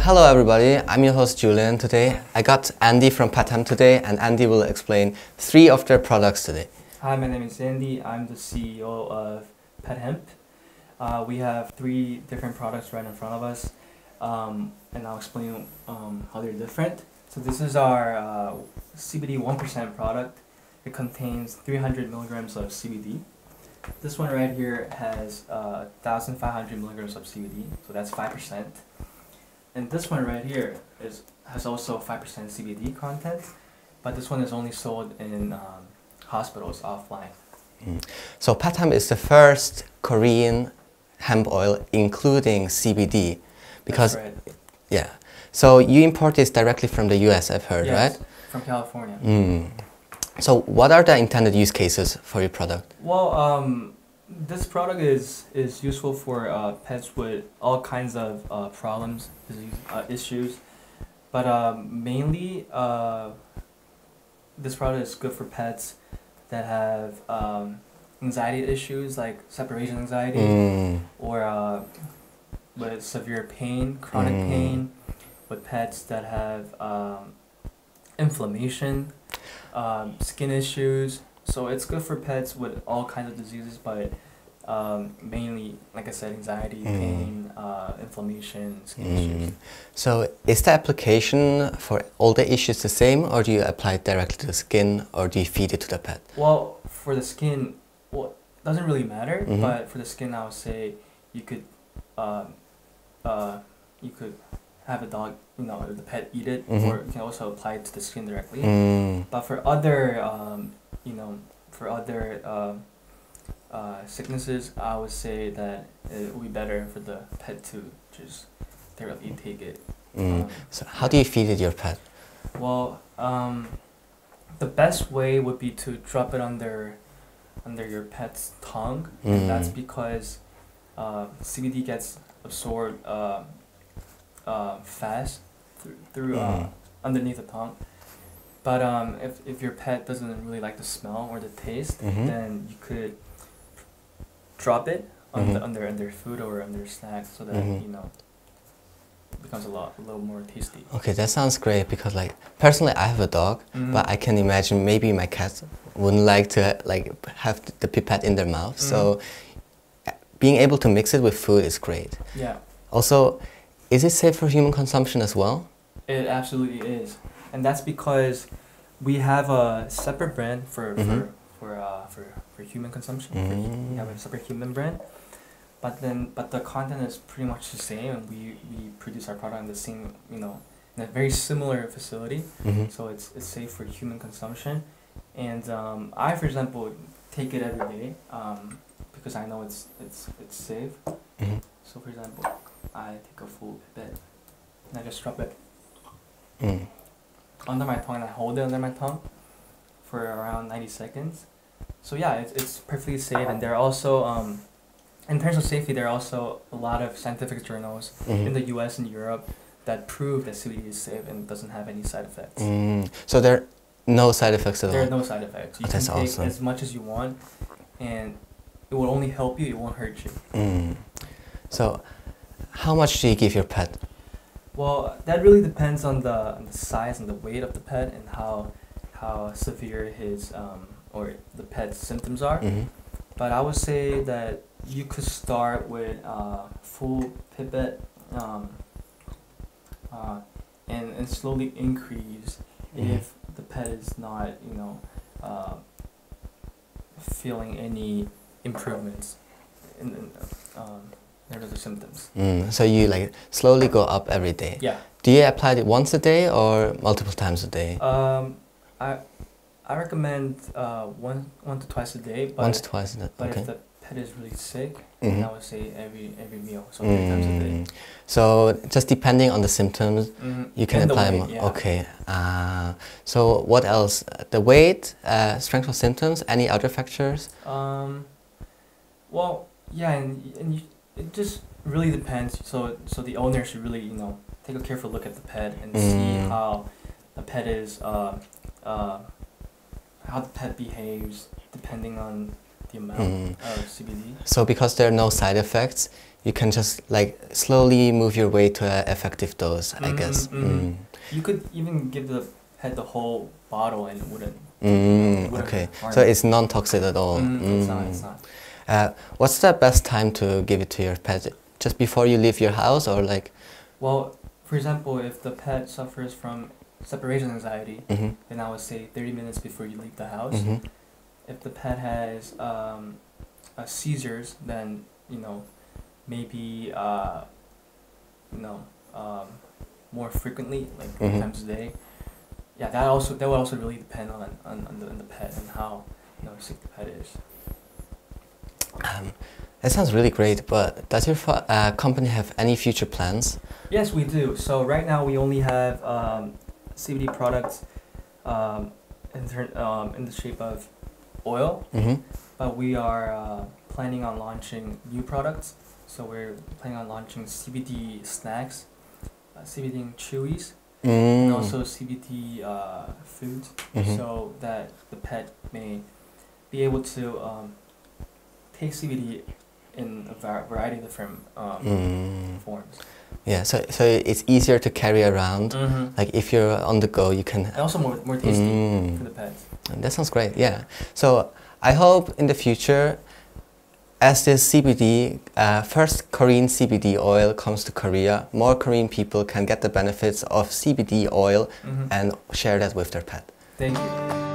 Hello everybody, I'm your host Julian today. I got Andy from Hemp today, and Andy will explain 3 of their products today. Hi, my name is Andy. I'm the CEO of Hemp. We have 3 different products right in front of us, and I'll explain how they're different. So this is our CBD 1% product. It contains 300 milligrams of CBD. This one right here has 1,500 milligrams of CBD, so that's 5%. And this one right here has also 5% CBD content, but this one is only sold in hospitals offline. So Hemp is the first Korean hemp oil including CBD, because That's right. Yeah. So you import this directly from the US, I've heard, Yes, right? from California. So what are the intended use cases for your product? Well, this product is useful for pets with all kinds of problems, issues, but mainly this product is good for pets that have anxiety issues like separation anxiety, or with severe pain, chronic pain, with pets that have inflammation, skin issues. So it's good for pets with all kinds of diseases, but mainly, like I said, anxiety, pain, inflammation, skin issues. So is the application for all the issues the same, or do you apply it directly to the skin, or do you feed it to the pet? Well, for the skin, well, it doesn't really matter, but for the skin, I would say you could have a dog, the pet eat it, or you can also apply it to the skin directly. But for other, sicknesses, I would say that it would be better for the pet to just directly take it. So how do you feed it your pet? Well, the best way would be to drop it under your pet's tongue, and that's because CBD gets absorbed fast through underneath the tongue. But if your pet doesn't really like the smell or the taste, then you could drop it under food or under snack, so that it becomes a little more tasty. Okay, that sounds great, because personally I have a dog, but I can imagine maybe my cat wouldn't like to have the pipette in their mouth. So being able to mix it with food is great. Yeah. Also, is it safe for human consumption as well? It absolutely is, and that's because we have a separate brand for human consumption. We have a separate human brand, but the content is pretty much the same, and we produce our product in the same, in a very similar facility. So it's safe for human consumption, and I, for example, take it every day because I know it's safe. So for example, I take a full bit and I just drop it under my tongue, and I hold it under my tongue for around 90 seconds. So yeah, it's perfectly safe, and there are also, in terms of safety, there are also a lot of scientific journals in the US and Europe that prove that CBD is safe and doesn't have any side effects. So there are no side effects at all? There are no side effects. You can take awesome. as much as you want, and it will only help you, it won't hurt you. So how much do you give your pet? Well, that really depends on the size and the weight of the pet, and how severe his or the pet's symptoms are. But I would say that you could start with full pipette and slowly increase if the pet is not feeling any improvements in the symptoms. So you slowly go up every day? Yeah. Do you apply it once a day or multiple times a day? I recommend one to twice a day. But once, twice a day. But okay. if the pet is really sick, then I would say every meal, so 3 times a day. So just depending on the symptoms, you can and apply the them. weight, yeah. Okay. So what else? The weight, strength of symptoms, any other factors? Well, yeah, and it just really depends. So the owner should really take a careful look at the pet and see how the pet is how the pet behaves depending on the amount of CBD. So because there are no side effects, you can just like slowly move your way to an effective dose, I guess. You could even give the pet the whole bottle and it wouldn't. Okay, harm so it. it's non-toxic at all. It's not. It's not. What's the best time to give it to your pet? Just before you leave your house, or like? Well, for example, if the pet suffers from separation anxiety, then I would say 30 minutes before you leave the house. If the pet has seizures, then maybe more frequently, like 3 times a day. Yeah, that would also really depend on the pet and how sick the pet is. That sounds really great, but does your company have any future plans? Yes, we do. So right now we only have CBD products in the shape of oil, but we are planning on launching new products. So we're planning on launching CBD snacks, CBD chewies, and also CBD foods, so that the pet may be able to take CBD in a variety of different forms. Yeah, so it's easier to carry around. Like if you're on the go, you can. And also more tasty for the pets. That sounds great. Yeah. So I hope in the future, as this CBD, first Korean CBD oil comes to Korea, more Korean people can get the benefits of CBD oil and share that with their pet. Thank you.